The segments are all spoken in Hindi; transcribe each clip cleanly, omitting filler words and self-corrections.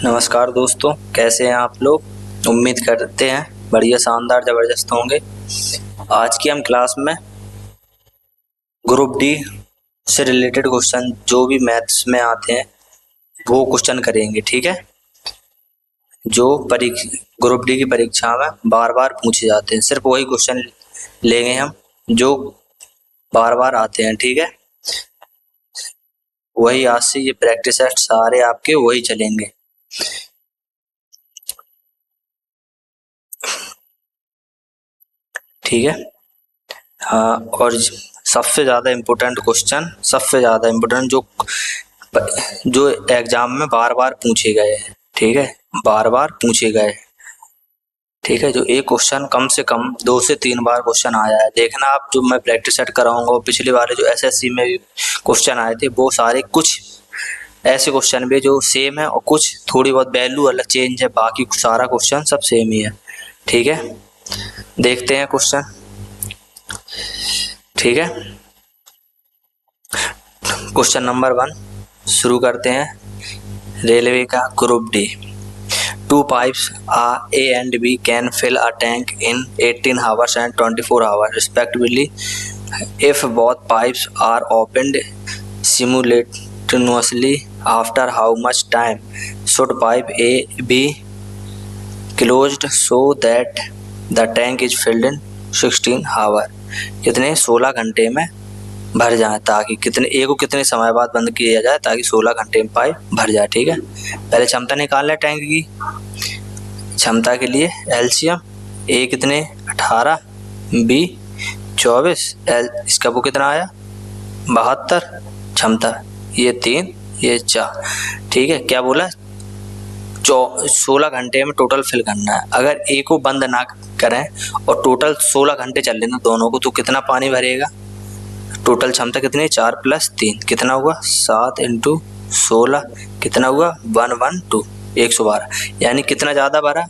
नमस्कार दोस्तों, कैसे हैं आप लोग। उम्मीद करते हैं बढ़िया, शानदार, ज़बरदस्त होंगे। आज की हम क्लास में ग्रुप डी से रिलेटेड क्वेश्चन जो भी मैथ्स में आते हैं वो क्वेश्चन करेंगे, ठीक है। जो ग्रुप डी की परीक्षा में बार बार पूछे जाते हैं, सिर्फ वही क्वेश्चन लेंगे हम जो बार बार आते हैं, ठीक है। वही आज से ये प्रैक्टिस टेस्ट सारे आपके वही चलेंगे। ठीक है। हाँ, और सबसे ज़्यादा इम्पोर्टेंट क्वेश्चन, सबसे ज़्यादा इम्पोर्टेंट जो एग्जाम में बार बार पूछे गए हैं, ठीक है, बार बार पूछे गए, ठीक है। जो एक क्वेश्चन कम से कम 2 से 3 बार क्वेश्चन आया है, देखना आप। जो मैं प्रैक्टिस सेट कराऊंगा, पिछली बार जो एसएससी में क्वेश्चन आए थे वो सारे, कुछ ऐसे क्वेश्चन भी जो सेम है और कुछ थोड़ी बहुत वैल्यू अलग चेंज है, बाकी सारा क्वेश्चन सब सेम ही है, ठीक है। देखते हैं क्वेश्चन, ठीक है। क्वेश्चन नंबर 1 शुरू करते हैं। रेलवे का group D. 2 pipes A and B can fill a tank in 18 hours and 24 hours respectively. If both pipes are opened simultaneously, after how much time should pipe A be closed so that the tank is filled in 16 hours? कितने 16 घंटे में भर जाए, ताकि कितने समय बाद बंद किया जाए ताकि 16 घंटे में पाइप भर जाए, ठीक है। पहले क्षमता निकाल लें टैंक की। क्षमता के लिए एलसीएम, ए कितने 18, बी 24, एल इसका वो कितना आया 72, क्षमता ये 3 ये 4, ठीक है। क्या बोला 16 घंटे में टोटल फिल करना है। अगर ए को बंद ना करें और टोटल 16 घंटे चल लेना दोनों को, तो कितना पानी भरेगा। टोटल क्षमता कितनी 4 + 3 कितना हुआ 7 × 16 कितना हुआ 112, 112। यानी कितना ज़्यादा भरा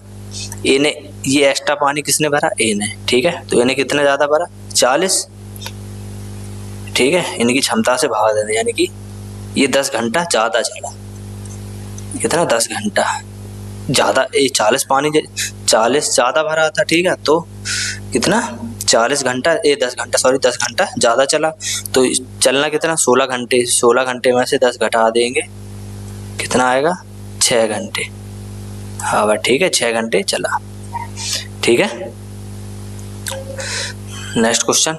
ए ने, ये एक्स्ट्रा पानी किसने भरा ए ने, ठीक है। तो इन्हें कितना ज़्यादा भरा 40, ठीक है। इनकी क्षमता से भाग देना, यानी कि ये 10 घंटा ज़्यादा चला। कितना 10 घंटा ज़्यादा, ये 40 पानी 40 ज़्यादा भरा था, ठीक है। तो कितना 40 घंटा, 10 घंटा, सॉरी 10 घंटा ज़्यादा चला। तो चलना कितना 16 घंटे, 16 घंटे में से 10 घटा देंगे, कितना आएगा 6 घंटे। हाँ भाई, ठीक है, 6 घंटे चला, ठीक है। Next question.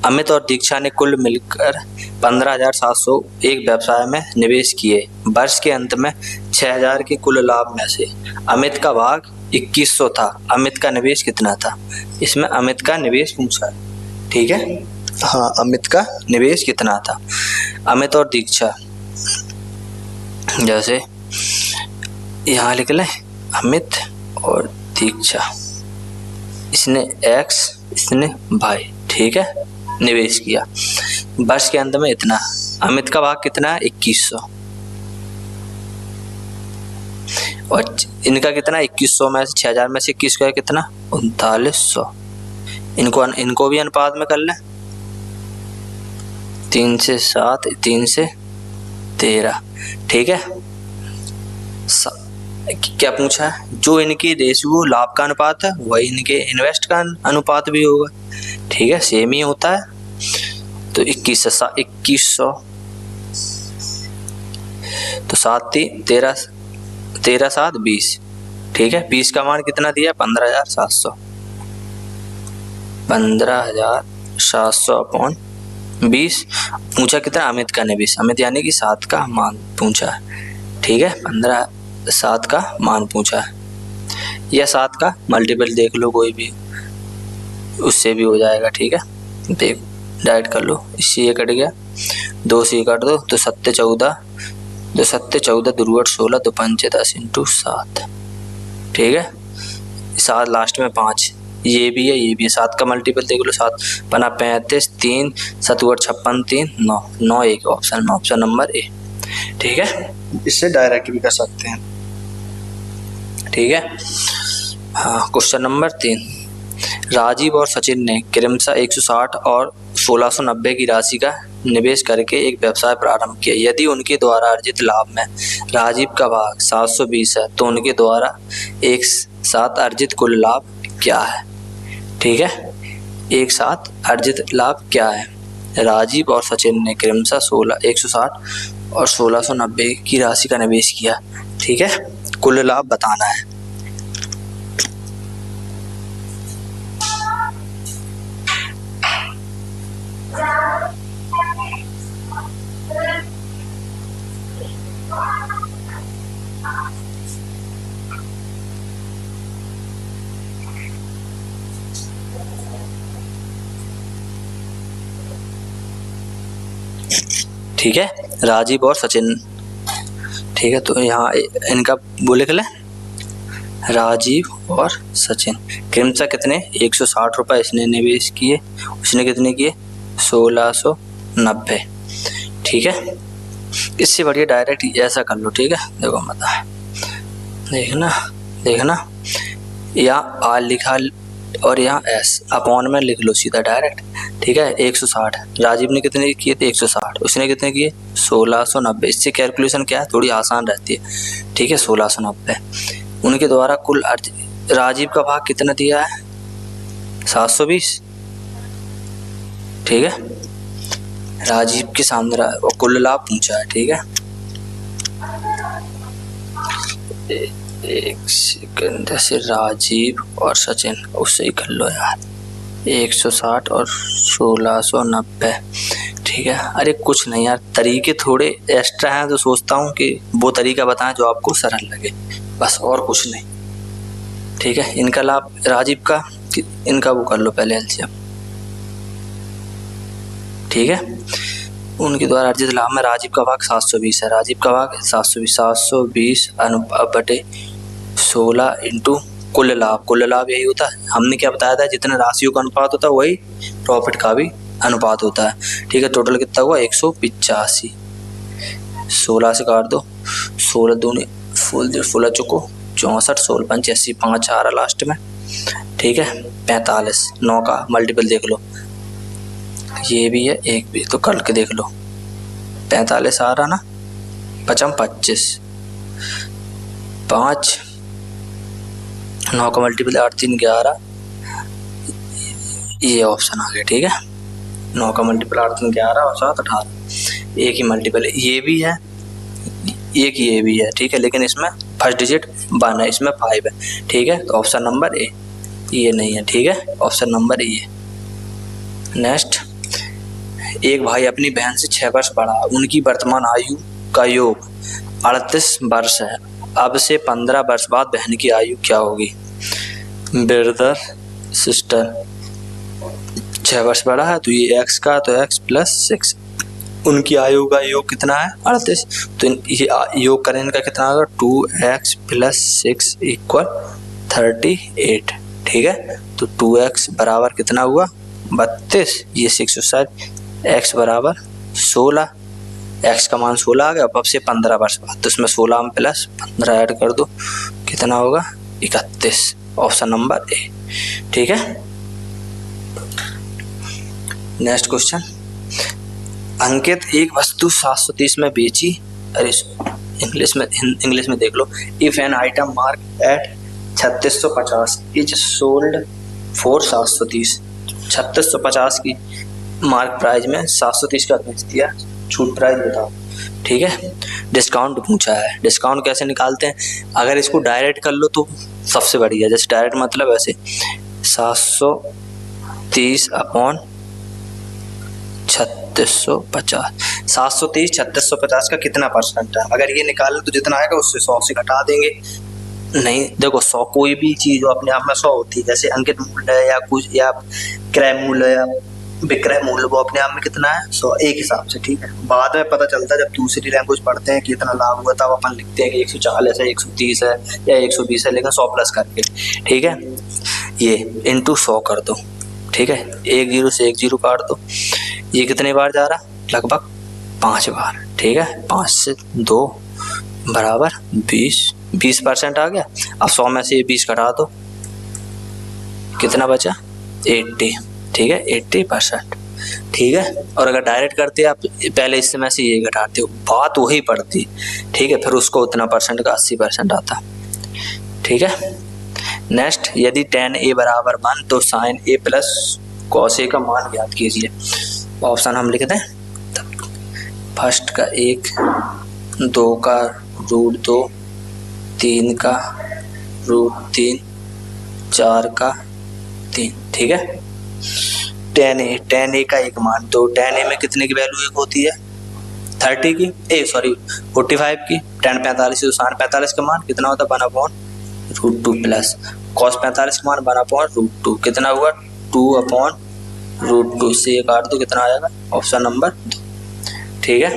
अमित और दीक्षा ने कुल मिलकर 15,700 एक व्यवसाय में निवेश किए। वर्ष के अंत में 6,000 के कुल लाभ में से अमित का भाग 2100 था। अमित का निवेश कितना था। इसमें अमित का निवेश पूछा है, ठीक है। हाँ, अमित का निवेश कितना था। अमित और दीक्षा, जैसे यहाँ लिख लें अमित और दीक्षा, इसने x इसने y, ठीक है, निवेश किया। वर्ष के अंत में इतना, अमित का भाग कितना है 2100 और इनका कितना 2100 में से 6,000 में से 21 का कितना 3900। इनको भी अनुपात में कर लें, 3 से 7, 3 से 13, ठीक है। क्या पूछा है, जो इनकी रेशियो लाभ का अनुपात है वही इनके इन्वेस्ट का अनुपात भी होगा, ठीक है, सेम ही होता है। तो 2100 तो 7 13 13 7 20, ठीक है। 20 का मान कितना दिया 15,700, 15,700 अपॉन 20। पूछा कितना अमित का निवेश, अमित यानी कि 7 का मान पूछा है, ठीक है। 7 का मान पूछा है, या 7 का मल्टीपल देख लो, कोई भी उससे भी हो जाएगा, ठीक है। देख डाइट कर लो, इससे ये कट गया, 2 से काट दो तो 7 14, 2 7 14, 2 8 16, 2 5 10 × 7, ठीक है। 7 लास्ट में 5, ये भी है ये भी है। 7 का मल्टीपल देख लो, 7 पना 35, 3 7 8 56, 3 9 9, एक ऑप्शन नंबर ए, ठीक है। इससे डायरेक्ट भी कर सकते हैं, ठीक है। हाँ, क्वेश्चन नंबर 3। राजीव और सचिन ने क्रमशः 160 और 1690 की राशि का निवेश करके एक व्यवसाय प्रारंभ किया। यदि उनके द्वारा अर्जित लाभ में राजीव का भाग 720 है तो उनके द्वारा एक साथ अर्जित कुल लाभ क्या है? ठीक है, एक साथ अर्जित लाभ क्या है? राजीव और सचिन ने क्रमशः 160 और 1690 की राशि का निवेश किया। ठीक है, कुल लाभ बताना है। ठीक है, राजीव और सचिन। ठीक है, तो यहाँ इनका वो लिख लें, राजीव और सचिन क्रमशः कितने 160 रुपये इसने निवेश किए, उसने कितने किए 1690। ठीक है, इससे बढ़िया डायरेक्ट ऐसा कर लो। ठीक है, देखो बता, देखना यहाँ आर लिखा और यहाँ एस अपॉन में लिख लो सीधा डायरेक्ट। ठीक है, 160 राजीव ने कितने किए थे 160, उसने कितने किए 1690। इससे कैलकुलेशन क्या है, थोड़ी आसान रहती है। ठीक है, 1690 उनके द्वारा कुल राजीव का भाग कितना दिया है 720। ठीक है, राजीव के सामने और कुल लाभ पूछा है। ठीक है, एक सेकंड, जैसे राजीव और सचिन उससे ही कर लो यार, 160 और 1690। ठीक है, अरे कुछ नहीं यार, तरीके थोड़े एक्स्ट्रा हैं तो सोचता हूँ कि वो तरीका बताएं जो आपको सरल लगे, बस और कुछ नहीं। ठीक है, इनका लाभ राजीव का, इनका वो कर लो पहले एलसीएम। ठीक है, उनके द्वारा अर्जित लाभ में राजीव का भाग 720 है, राजीव का भाग 720 बटे 16 इंटू कुल लाभ। कुल लाभ यही होता है, हमने क्या बताया था, जितना राशियों का अनुपात होता है वही प्रॉफिट का भी अनुपात होता है। ठीक है, टोटल कितना हुआ 185। 16 से काट दो, 16 दूनी 16 चुको 64, 16 पंच 80, 5 आ रहा लास्ट में। ठीक है, 45, 9 का मल्टीपल देख लो, ये भी है एक भी, तो करके देख लो 45 आ रहा ना, 5 25, 5 9 का मल्टीपल 8 3 11, ये ऑप्शन आ गया। ठीक है, 9 का मल्टीपल 8 3 11 और 7 18, एक ही मल्टीपल है, ये भी है एक ये भी है। ठीक है, लेकिन इसमें फर्स्ट डिजिट 1 है, इसमें 5 है। ठीक है, तो ऑप्शन नंबर ए, ये नहीं है। ठीक है, ऑप्शन नंबर ए। नेक्स्ट, एक भाई अपनी बहन से 6 वर्ष बड़ा, उनकी वर्तमान आयु का योग 38 वर्ष है। अब से 15 वर्ष बाद बहन की आयु क्या होगी? ब्रदर सिस्टर 6 वर्ष बड़ा है तो ये x का, तो x प्लस 6, उनकी आयु का योग कितना है 38, तो ये योग करें इनका कितना होगा 2x प्लस 6 इक्वल 38। ठीक है, तो 2x बराबर कितना हुआ 32, ये 6 शायद x बराबर 16, x का मान 16 आ गया। अब से 15 वर्ष बाद, तो इसमें 16 में प्लस 15 ऐड कर दो, कितना होगा 31, ऑप्शन नंबर ए। ठीक है, नेक्स्ट क्वेश्चन, अंकित एक वस्तु 730 में बेची, अरे इंग्लिश में देख लो, if an item mark at 3650 is sold for 730, 3650 की मार्क प्राइस में 730 का बेच दिया, छूट प्राइस बताओ। ठीक है, डिस्काउंट पूछा है, डिस्काउंट कैसे निकालते हैं, अगर इसको डायरेक्ट कर लो तो सबसे बढ़िया, जैसे डायरेक्ट मतलब ऐसे 730 अपॉन 3650, 730 3650 का कितना परसेंट है, अगर ये निकाल तो जितना आएगा उससे 100 से घटा देंगे। नहीं देखो 100 कोई भी चीज जो अपने आप में 100 होती है, जैसे अंकित मूल्य है या कुछ या क्रय मूल्य या विक्रय मूल्य, वो अपने आप में कितना है 100 एक हिसाब से। ठीक है, बाद में पता चलता है जब दूसरी लैंग्वेज पढ़ते हैं कि इतना लाभ हुआ, तब अपन लिखते हैं कि 140 है 130 है या 120 है, लेकिन 100 प्लस करके। ठीक है, ये इंटू 100 कर दो। ठीक है, 1 0 से 1 0 काट दो, ये कितने बार जा रहा लगभग 5 बार। ठीक है, 5 से 2 बराबर 20% आ गया। अब 100 में से ये 20 घटा दो, कितना बचा 80। ठीक है, 80%। ठीक है। और अगर डायरेक्ट करते आप पहले इससे में से ये घटाते हो, बात वही पड़ती, ठीक है। फिर उसको उतना परसेंट का 80% आता, ठीक है। नेक्स्ट, यदि tan a बराबर 1 तो sin a plus cos a का मान ज्ञात कीजिए। ऑप्शन हम लिखते हैं, फर्स्ट का 1, 2 का √2, 3 का √3, 4 का 3, ठीक है। tan a का एक मान, तो tan a में कितने की वैल्यू एक होती है 30 की, 45 की। tan 45 तो sin 45 का मान कितना होता है 1/√2 प्लस cos 45 का मान 1/√2, कितना हुआ 2/√2 से काट दो, कितना आएगा ऑप्शन नंबर 2, ठीक है।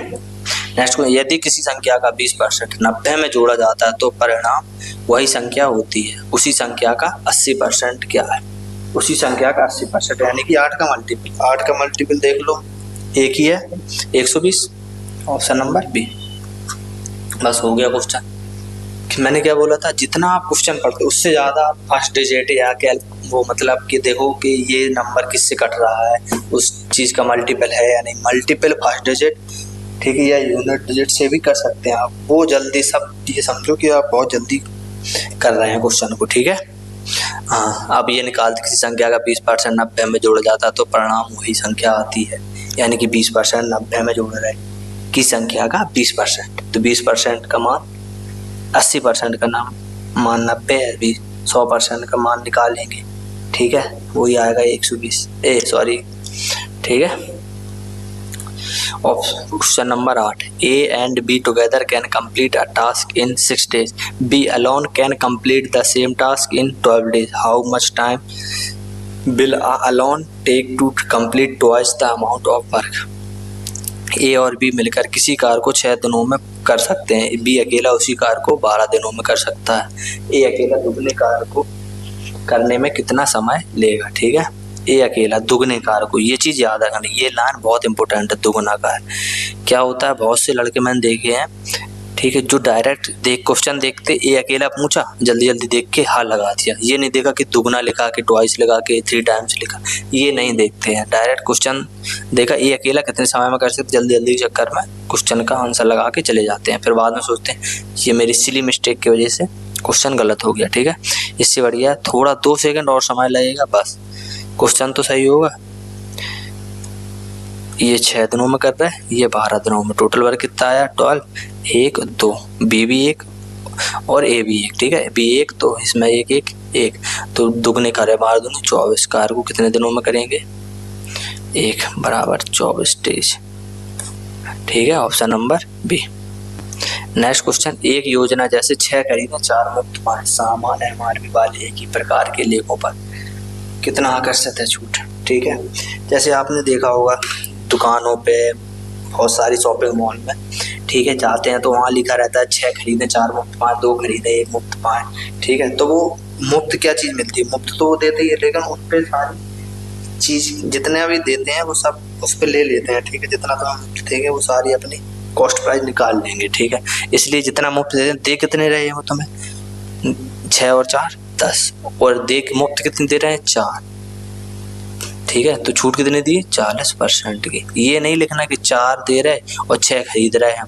नेक्स्ट, यदि किसी संख्या का 20% 90 में जोड़ा जाता है तो परिणाम वही संख्या होती है, उसी संख्या का 80% क्या है? उसी संख्या का 80% यानी कि 8 का मल्टीपल देख लो, एक ही है 120, ऑप्शन नंबर बी। बस हो गया क्वेश्चन। मैंने क्या बोला था, जितना आप क्वेश्चन पढ़ते उससे ज़्यादा आप फर्स्ट डिजिट या वो मतलब कि देखो कि ये नंबर किससे कट रहा है, उस चीज़ का मल्टीपल है या नहीं। मल्टीपल फर्स्ट डिजिट, ठीक है, या यूनिट डिजिट से भी कर सकते हैं आप। वो जल्दी सब ये समझो कि आप बहुत जल्दी कर रहे हैं क्वेश्चन को, ठीक है। हाँ, अब ये निकालते किसी संख्या का 20% 90 में जोड़ा जाता है तो परिणाम वही संख्या आती है, यानी कि 20% 90 में जोड़ रहे की संख्या का 20%, तो 20% का मान 80% का मान 90 है, 100% का मान निकालेंगे, ठीक है, वही आएगा 120, ठीक है। Question number 8, A and B together can complete a task in 6 days. B alone can complete the same task in 12 days. How much time will A alone take to complete twice the amount of work? A और B मिलकर किसी कार्य को 6 दिनों में कर सकते हैं, B अकेला उसी कार्य को 12 दिनों में कर सकता है। A अकेला दुगने कार्य को करने में कितना समय लेगा, ठीक है। ए अकेला दुगने कार्य को, ये चीज़ याद रखना, ये लाइन बहुत इंपॉर्टेंट है। दुगना कार्य क्या होता है, बहुत से लड़के मैंने देखे हैं, ठीक है, जो डायरेक्ट क्वेश्चन देखते ए अकेला पूछा, जल्दी जल्दी देख के हाल लगा दिया, ये नहीं देखा कि दुगना लिखा के ट्वाइस लगा के 3 टाइम्स लिखा, ये नहीं देखते हैं। डायरेक्ट क्वेश्चन देखा ए अकेला कितने समय में कर सकते, जल्दी जल्दी चक्कर में क्वेश्चन का आंसर लगा के चले जाते हैं, फिर बाद में सोचते हैं ये मेरी सिली मिस्टेक की वजह से क्वेश्चन गलत हो गया, ठीक है। इससे बढ़िया थोड़ा 2 सेकंड और समय लगेगा, बस क्वेश्चन तो सही होगा। ये 6 दिनों में कर रहा है, ये 12 दिनों में, टोटल वर्क कितना आया 12, 1 2, बी भी 1 और ए भी 1, ठीक है। बी 1 तो इसमें 1 1 1, तो दुगने कार्य 12 दूनी 24, कार्य को कितने दिनों में करेंगे 1 बराबर 24 डेज, ठीक है, option number B. Next question, एक योजना जैसे 6 खरीदें 4 मुफ्त पाएं, सामान एमआरपी वाले एक ही प्रकार के लेखों पर कितना आकर्षित है छूट, ठीक है। जैसे आपने देखा होगा दुकानों पे, बहुत सारी शॉपिंग मॉल में, ठीक है, जाते हैं तो वहाँ लिखा रहता है 6 खरीदें 4 मुफ्त पाएं, 2 खरीदें 1 मुफ्त पाएं, ठीक है। तो वो मुफ्त क्या चीज़ मिलती है, मुफ्त तो वो देते ही है, लेकिन उस पर सारी चीज़ जितने भी देते हैं वो सब उस पर ले लेते हैं, ठीक है। जितना तो मुफ्त देंगे वो सारी अपनी कॉस्ट प्राइस निकाल लेंगे, ठीक है। इसलिए जितना मुफ्त दे कितने रहे हैं वो तुम्हें 6 और 4 10, और मुफ्त कितनी दे रहे हैं 4, ठीक है। तो छूट कितनी दी 40% की। ये नहीं लिखना कि 4 दे रहे और 6 खरीद रहे हैं,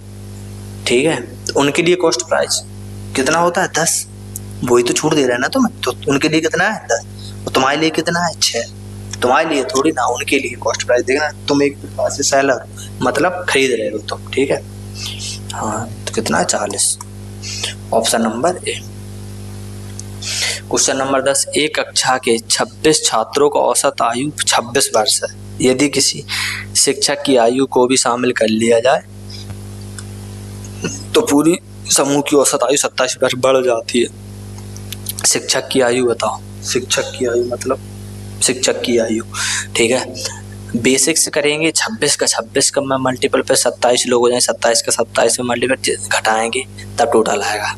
ठीक है। तो उनके लिए कॉस्ट प्राइस कितना होता है 10, वही तो छूट दे रहे हैं ना तुम्हें, तो उनके लिए कितना है 10, और तुम्हारे लिए कितना है 6, तुम्हारे लिए थोड़ी ना, उनके लिए कॉस्ट प्राइस देखना। तुम एक प्रकार से सेलर मतलब खरीद रहे हो तुम, ठीक है। हाँ, तो कितना है 40, option number A. Question number 10, एक कक्षा के 26 छात्रों का औसत आयु 26 वर्ष है, यदि किसी शिक्षक की आयु को भी शामिल कर लिया जाए तो पूरी समूह की औसत आयु 27 वर्ष बढ़ जाती है। शिक्षक की आयु बताओ, शिक्षक की आयु मतलब शिक्षक की आयु, ठीक है। बेसिक से करेंगे 26 का 26 का मल्टीपल पे 27 लोग हो जाए, 27 का 27 में मल्टीपल घटाएंगे तब टोटल आएगा,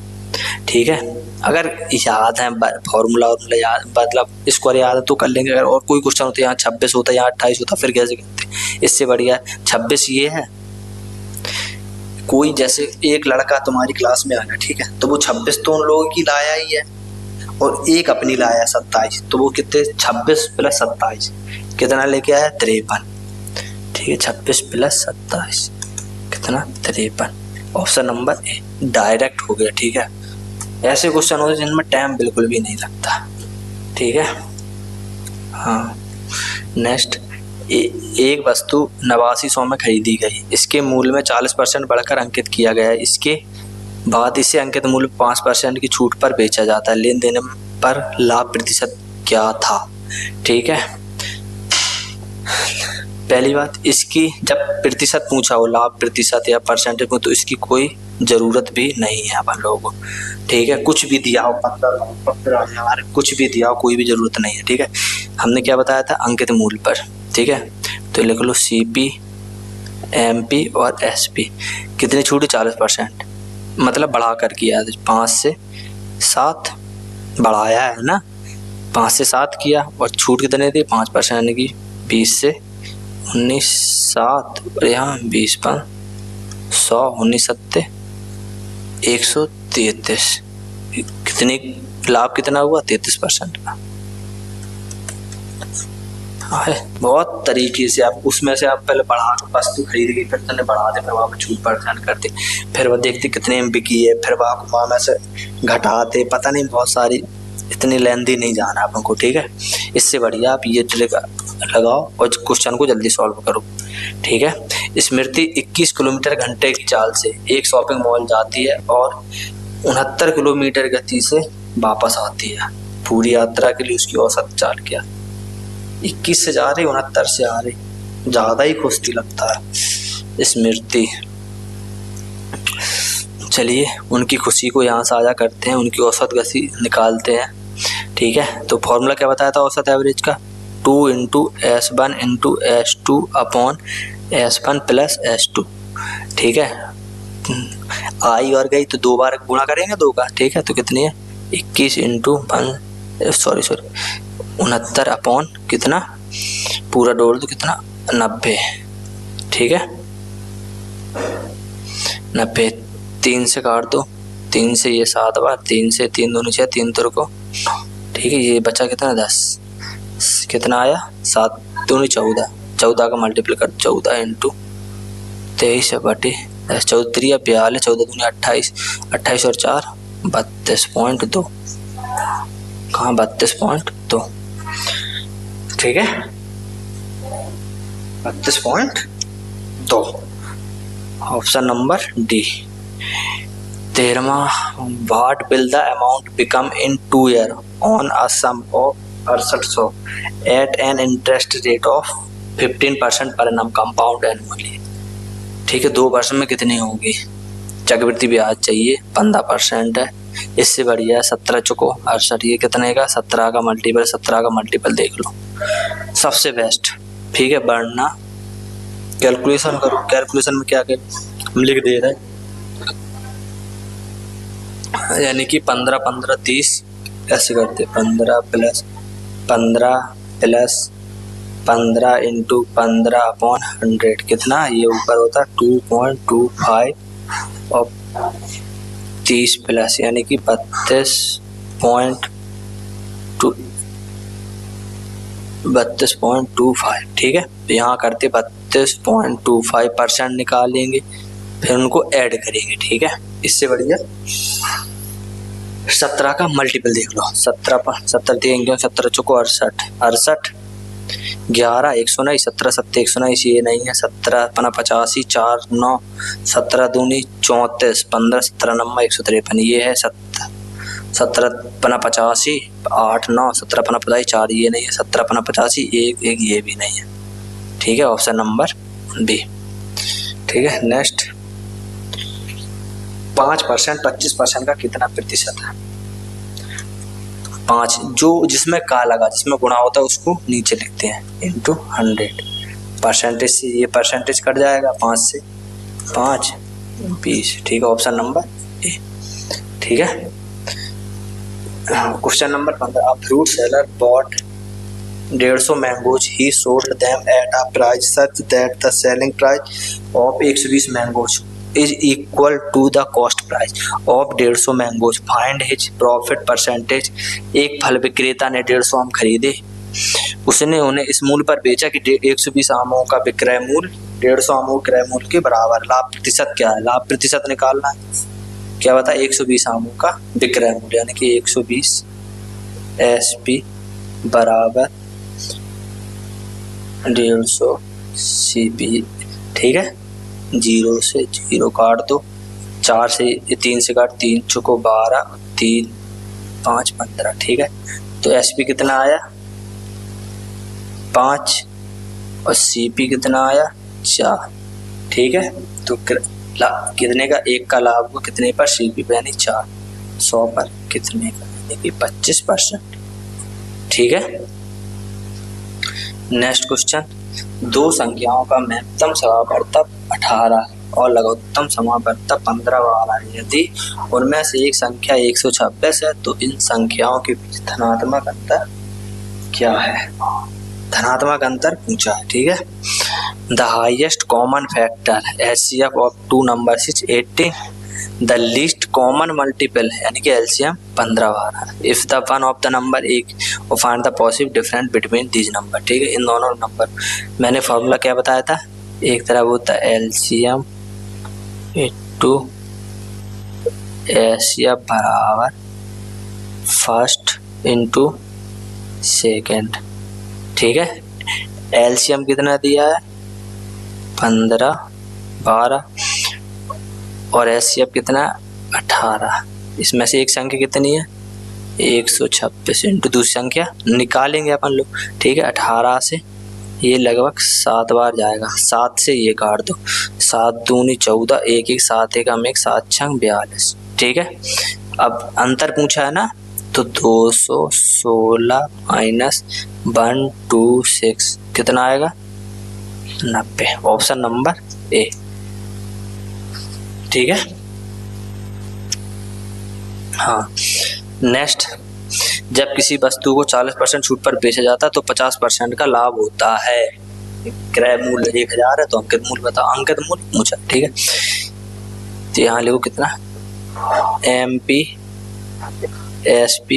ठीक है। अगर याद है फॉर्मूला याद, मतलब स्क्वायर याद है तो कर लेंगे। अगर और कोई क्वेश्चन होता है यहाँ 26 होता है यहाँ 28 होता, फिर कैसे करते, इससे बढ़िया 26 ये है। कोई जैसे एक लड़का तुम्हारी क्लास में आ गया, ठीक है, तो वो 26 तो उन लोगों की लाया ही है, और एक अपनी लाया 27, तो वो कितने 26 + 27 कितना लेके आया 53, ठीक है, 26 प्लस 27 कितना 53। ऑप्शन नंबर ए डायरेक्ट हो गया। ठीक है, ऐसे क्वेश्चन होते हैं जिनमें टाइम बिल्कुल भी नहीं लगता। ठीक है, हाँ। नेक्स्ट, एक वस्तु 8900 में खरीदी गई, इसके मूल्य में 40% बढ़कर अंकित किया गया है, इसके बाद इसे अंकित मूल्य 5% की छूट पर बेचा जाता है, लेन देन पर लाभ प्रतिशत क्या था? ठीक है, पहली बात, इसकी जब प्रतिशत पूछा हो, लाभ प्रतिशत या परसेंटेज में, तो इसकी कोई जरूरत भी नहीं है अपन लोगों को। ठीक है, कुछ भी दिया हो, 15,000 कुछ भी दिया हो, कोई भी जरूरत नहीं है। ठीक है, हमने क्या बताया था? अंकित मूल्य पर। ठीक है, तो लिख लो CP, MP और SP। कितनी छूट? 40%, मतलब बढ़ा कर किया है, 5 से 7 बढ़ाया है ना, 5 से 7 किया, और छूट कितने दी? 5% की। 20 से 19 7, और यहाँ 20 5 100 19 7 133। कितनी लाभ कितना हुआ? 33% का। है बहुत तरीके से आप उसमें से आप पहले बढ़ा के वस्तु खरीद गई, फिर तुमने बढ़ा दे, फिर वहाँ पे छूट परेशान करते, फिर वह देखते कितने MB की है, फिर वहाँ में से घटाते, पता नहीं बहुत सारी, इतनी लेंदी नहीं जाना अपन को। ठीक है, इससे बढ़िया आप ये ट्रिक लगाओ और क्वेश्चन को जल्दी सॉल्व करो। ठीक है, स्मृति 21 किलोमीटर घंटे की चाल से एक शॉपिंग मॉल जाती है और 69 किलोमीटर गति से वापस आती है। पूरी यात्रा के लिए उसकी औसत चाल क्या? 21 से जा रही, 69 से आ रही, ज्यादा ही खुश्ती लगता है स्मृति। चलिए उनकी खुशी को यहाँ साझा करते हैं, उनकी औसत गति निकालते हैं। ठीक है, तो फॉर्मूला क्या बताया था औसत एवरेज का? 2 × S1 × S2 upon S1 plus S2। ठीक है, आई और गई तो 2 बार गुणा करेंगे 2 का। ठीक है, तो कितनी है? 21 × 69 अपॉन कितना, पूरा जोड़ दो कितना, 90। ठीक है, 90, 3 से काट दो, 3 से ये 7 बार, 3 से 3 दूनी 6, 3 तुर को। ठीक है, ये बचा कितना 10, कितना आया 7 दूनी 14, 14 का मल्टीप्लाई कर, 14 × 23 बटे 10, 14 3 42, 14 दूनी 28, 28 और 4 32.2, कहाँ 32.2। ठीक है, 32.2, ऑप्शन नंबर डी। 13वां, what will the amount become in 2 years on a sum of 6800 at an interest rate of 15% per annum compound annually. ठीक है, 2 वर्ष में कितनी होगी? चक्रवृद्धि ब्याज चाहिए, 15% है, इससे बढ़िया 17 चुको 68, ये कितने का? 17 का मल्टीपल, 17 का मल्टीपल देख लो, सबसे बेस्ट। ठीक है, बढ़ना कैलकुलेशन करो, कैलकुलेशन में क्या करें हम लिख दे रहे हैं, यानी कि 15 15 30 ऐसे करते, 15 प्लस 15 प्लस 15 × 15 अपॉन 100 कितना, ये ऊपर होता 2.25 और 30 प्लस, यानी कि 32.25। ठीक है, यहाँ करते 32.25% निकालेंगे, फिर उनको ऐड करेंगे। ठीक है, इससे बढ़िया 17 का मल्टीपल देख लो, 17 पर 17 देंगे, 17 चुको 68, 68 11 109, 17 7 119, ये नहीं है, 17 पना 85, 4 9, 17 दूनी 34, 15 17 9 153, ये है 17 पना 85, 8 9, 17 पना 85, 4 ये नहीं है, 17 पना 85, 1 1 ये भी नहीं है। ठीक है, ऑप्शन नंबर बी। ठीक है, नेक्स्ट 5% 25% का कितना प्रतिशत है? 5, जो जिसमें का लगा, जिसमें गुणा होता है उसको नीचे लिखते हैं, × 100। परसेंटेज से ये परसेंटेज कट जाएगा, 5 से 5 20। ठीक है, ऑप्शन नंबर ए। ठीक है, question number 15, a fruit seller bought 150 mangoes, he sold them at a price such that the selling price of 120 mangoes is equal to the cost price of 150 mangoes, find his profit percentage. एक फल विक्रेता ने 150 आम खरीदे उसने उन्हें इस मूल्य पर बेचा कि 120 आमों का विक्रय मूल्य 150 आमों के क्रय मूल्य के बराबर। लाभ प्रतिशत क्या है? लाभ प्रतिशत निकालना है। क्या बता? 120 आमों का विक्रय मूल्य यानी कि 120 SP बराबर 150 CP। ठीक है, 0 से 0 काट दो, 4 से 3 से काट, 3 चुको 12, 3 5 15। ठीक है, तो SP कितना आया? 5 और CP कितना आया? 4। ठीक है, तो कितने का? 1 का लाभ को कितने पर? CP पे यानी 4। 100 पर कितने का? यानी कि 25%। ठीक है, नेक्स्ट क्वेश्चन। दो संख्याओं का महत्तम समापवर्तक 18 और लघुत्तम समापवर्तक 15 वाला है। यदि उनमें से एक संख्या 126 है तो इन संख्याओं के बीच धनात्मक अंतर क्या है? धनात्मक अंतर पूछा है। ठीक है, the highest common factor HCF of two numbers is 18। The least common multiple यानी कि LCM 15 bar. If the one of the number एक और find the possible difference between these number. ठीक है, इन दोनों नंबर मैंने फॉर्मूला क्या बताया था? एक तरफ होता है LCM टू HCF बराबर फर्स्ट इंटू सेकेंड। ठीक है, LCM कितना दिया है? 15 12 और HCF कितना? 18। इसमें से एक संख्या कितनी है? 126 इंटू दूसरी संख्या निकालेंगे अपन लोग। ठीक है, 18 से ये लगभग 7 बार जाएगा, 7 से ये काट दो, 7 दूनी 14, 1 1 7 1 1 7 6 42। ठीक है, अब अंतर पूछा है ना, तो 216 माइनस 126 कितना आएगा? 90। Option number A. ठीक है, हाँ। नेक्स्ट, जब किसी वस्तु को 40% छूट पर बेचा जाता है तो 50% का लाभ होता है। क्रय मूल्य 1000 है तो अंकित मूल्य बताओ। अंकित मूल्य पूछा। ठीक है, तो यहाँ लिखो कितना? MP SP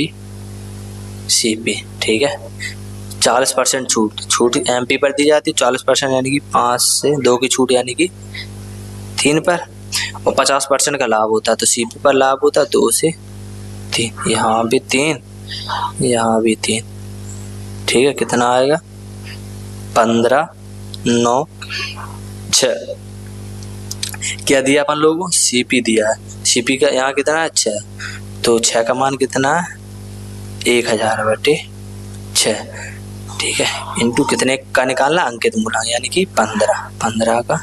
CP। ठीक है, 40% छूट MP पर दी जाती है 40% यानी कि 5 से 2 की छूट यानी कि 3 पर, और 50% का लाभ होता है तो CP पर लाभ होता है 2 से 3। यहाँ भी 3, यहाँ भी 3। ठीक है, कितना आएगा? 15 9 6। क्या दिया अपन लोगों? CP दिया है। CP का यहाँ कितना है? 6। तो 6 का मान कितना है? 1000/6। ठीक है, इंटू कितने का निकालना? अंकित मूल्य यानी कि 15 का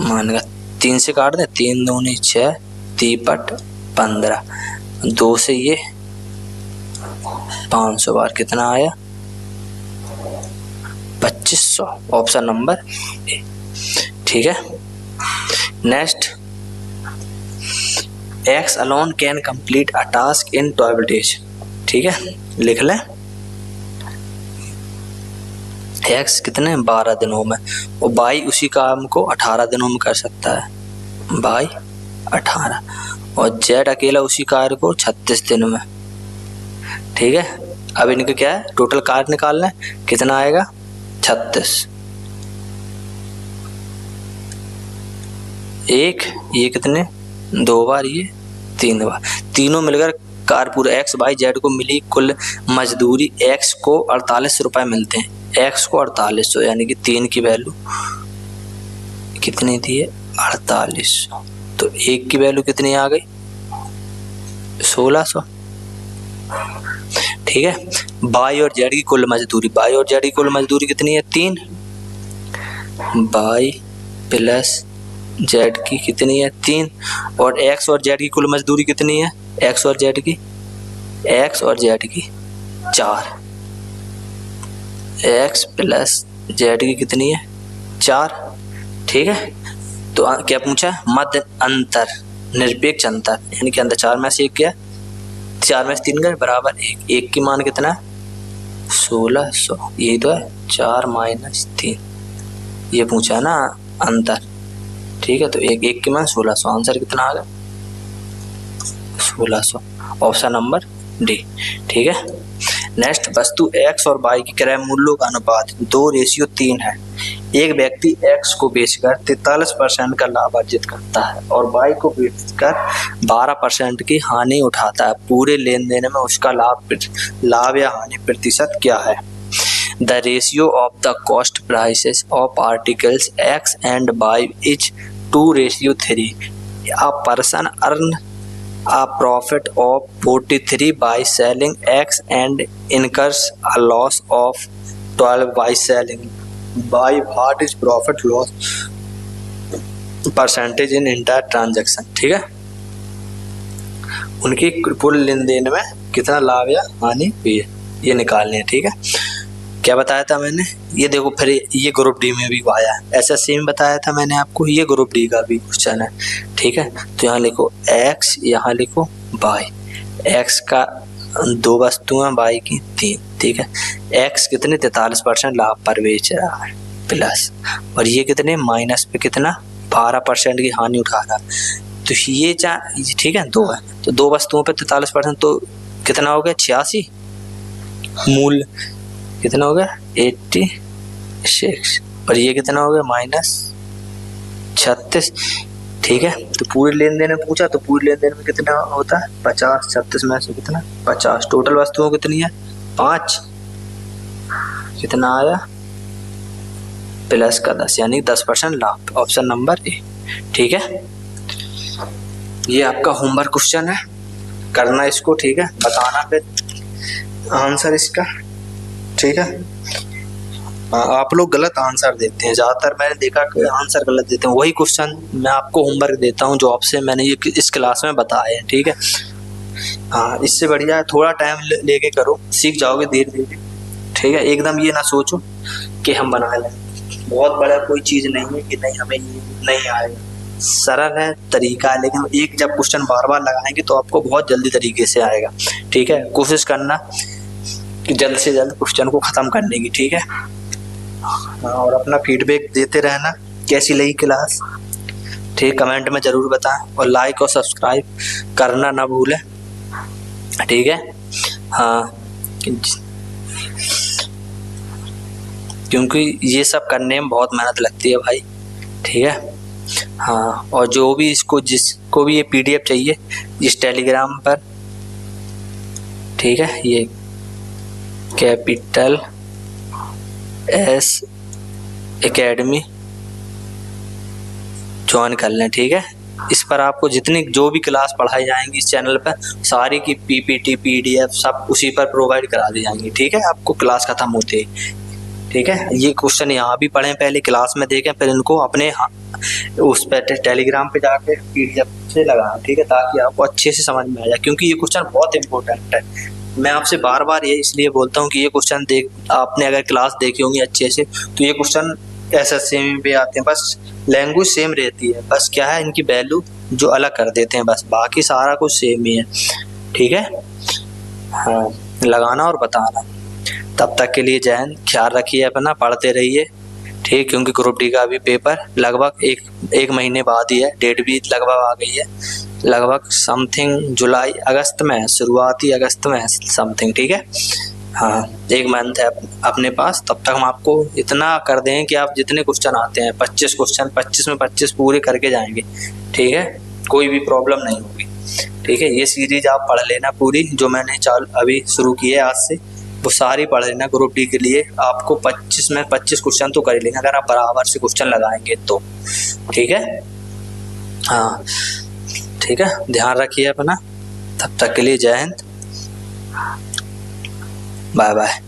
मान का 3 से काट दे, 3 दूनी 6, 3/15, 2 से ये 500 बार कितना आया? 2500। Option number A. ठीक है, next, X alone can complete a task in 12 days। ठीक है, लिख लें। X कितने? 12 दिनों में, और Y उसी काम को 18 दिनों में कर सकता है, Y 18, और Z अकेला उसी कार्य को 36 दिन में। ठीक है, अब इनका क्या है? टोटल कार्य निकालना है, कितना आएगा? 36। एक ये कितने? 2 बार, ये 3 बार, तीनों मिलकर कार्य पूरा X Y Z को मिली कुल मजदूरी X को 48 रुपए मिलते हैं। X को 4800 यानी कि 3 की वैल्यू कितनी थी? 4800। तो 1 की वैल्यू कितनी आ गई? 1600। ठीक है, Y और Z की कुल मजदूरी, Y और Z की कुल मजदूरी कितनी है? 3। Y प्लस Z की कितनी है? 3। और X और Z की कुल मजदूरी कितनी है? X और Z की 4। X प्लस Z की कितनी है? 4। ठीक है, तो क्या पूछा? मध्य अंतर, निरपेक्ष अंतर यानी कि अंतर 4 में से 1 क्या? 4 में से 3 गए बराबर 1। 1 की मान कितना है? 1600। यही तो है, 4 माइनस 3, ये पूछा ना अंतर। ठीक है, तो 1 की मान 1600। आंसर कितना आ गया? 1600। Option number D. ठीक है, नेक्स्ट, वस्तु x और y के क्रय मूल्यों का अनुपात 2:3 है। एक व्यक्ति x को बेचकर 43% का लाभ अर्जित करता है और y को बेचकर 12% की हानि उठाता है। पूरे लेन देन में उसका लाभ या हानि प्रतिशत क्या है? The ratio of the cost prices of articles X and Y is 2:3. A person earns a profit of 43 by selling X and incurs a loss of 12 by selling Y. What is profit loss percentage in entire transaction? ठीक है, उनकी कुल लेन देन में कितना लाभ या हानि हुई है ये निकालने हैं। ठीक है, क्या बताया था मैंने? ये देखो, फिर ये ग्रुप डी में भी आया है, एसएससी में बताया था मैंने आपको, ये ग्रुप डी का भी क्वेश्चन है। ठीक है, तो यहाँ लिखो x, यहाँ लिखो y। x का 2 वस्तुएं, y की 3। ठीक है, x कितने 43% लाभ पर बेच रहा है प्लस, और ये कितने माइनस पे कितना 12% की हानि उठा रहा। तो ये ठीक है 2 है, तो 2 वस्तुओं पे 43%, तो कितना हो गया 86। मूल्य कितना हो गया 86, और ये कितना हो गया -36। ठीक है, तो पूरे लेन देन में पूछा, तो पूरे लेन देन में कितना होता है 50। 36 में से कितना 50। टोटल वस्तुओं कितनी है 5, कितना आया प्लस का 10, यानी 10% लाभ। Option number A. ठीक है, ये आपका होमवर्क क्वेश्चन है, करना इसको। ठीक है, बताना फिर आंसर इसका। ठीक है, आप लोग गलत आंसर देते हैं, ज़्यादातर मैंने देखा कि आंसर गलत देते हैं। वही क्वेश्चन मैं आपको होमवर्क देता हूँ जो आपसे मैंने ये इस क्लास में बताए हैं। ठीक है, हाँ, इससे बढ़िया है थोड़ा टाइम लेके करो, सीख जाओगे धीरे धीरे। ठीक है, एकदम ये ना सोचो कि हम बना लें, बहुत बड़ा कोई चीज़ नहीं है कि नहीं हमें नहीं आएगा। सरल है तरीका है, लेकिन एक जब क्वेश्चन बार बार लगाएंगे तो आपको बहुत जल्दी तरीके से आएगा। ठीक है, कोशिश करना कि जल्द से जल्द क्वेश्चन को ख़त्म करने की। ठीक है, और अपना फीडबैक देते रहना, कैसी लगी क्लास। ठीक, कमेंट में ज़रूर बताएं, और लाइक और सब्सक्राइब करना ना भूलें। ठीक है, हाँ, क्योंकि ये सब करने में बहुत मेहनत लगती है भाई। ठीक है, हाँ, और जो भी जिसको भी ये PDF चाहिए इस टेलीग्राम पर, ठीक है, ये कैपिटल S एकेडमी ज्वाइन कर लें। ठीक है, इस पर आपको जितनी जो भी क्लास पढ़ाई जाएंगी इस चैनल पर, सारी की PPT PDF सब उसी पर प्रोवाइड करा दी जाएंगी। ठीक है, आपको क्लास खत्म होते ही। ठीक है, ये क्वेश्चन यहाँ भी पढ़ें, पहले क्लास में देखें, फिर इनको अपने उस पर टेलीग्राम पे जाके PDF से लगाएं। ठीक है, ताकि आपको अच्छे से समझ में आ जाए, क्योंकि ये क्वेश्चन बहुत इंपॉर्टेंट है। मैं आपसे बार बार ये इसलिए बोलता हूँ कि ये क्वेश्चन आपने अगर क्लास देखी होंगी अच्छे से, तो ये क्वेश्चन SSC में भी आते हैं, बस लैंग्वेज सेम रहती है, बस क्या है इनकी वैल्यू जो अलग कर देते हैं, बस बाकी सारा कुछ सेम ही है। ठीक है, हाँ, लगाना और बताना। तब तक के लिए जय हिंद, ख्याल रखिए अपना, पढ़ते रहिए। ठीक, क्योंकि ग्रुप डी का भी पेपर लगभग एक महीने बाद ही है, डेट भी लगभग आ गई है, लगभग समथिंग जुलाई अगस्त में है, शुरुआती अगस्त में है समथिंग। ठीक है, हाँ, 1 मंथ है अपने पास, तब तक हम आपको इतना कर दें कि आप जितने क्वेश्चन आते हैं 25 क्वेश्चन, 25 में 25 पूरे करके जाएंगे। ठीक है, कोई भी प्रॉब्लम नहीं होगी। ठीक है, ये सीरीज आप पढ़ लेना पूरी, जो मैंने अभी शुरू की है आज से, वो सारी पढ़ लेना। ग्रुप डी के लिए आपको 25 में 25 क्वेश्चन तो कर ही लेंगे, अगर आप बराबर से क्वेश्चन लगाएंगे तो। ठीक है, हाँ, ठीक है, ध्यान रखिए अपना। तब तक के लिए जय हिंद, बाय बाय।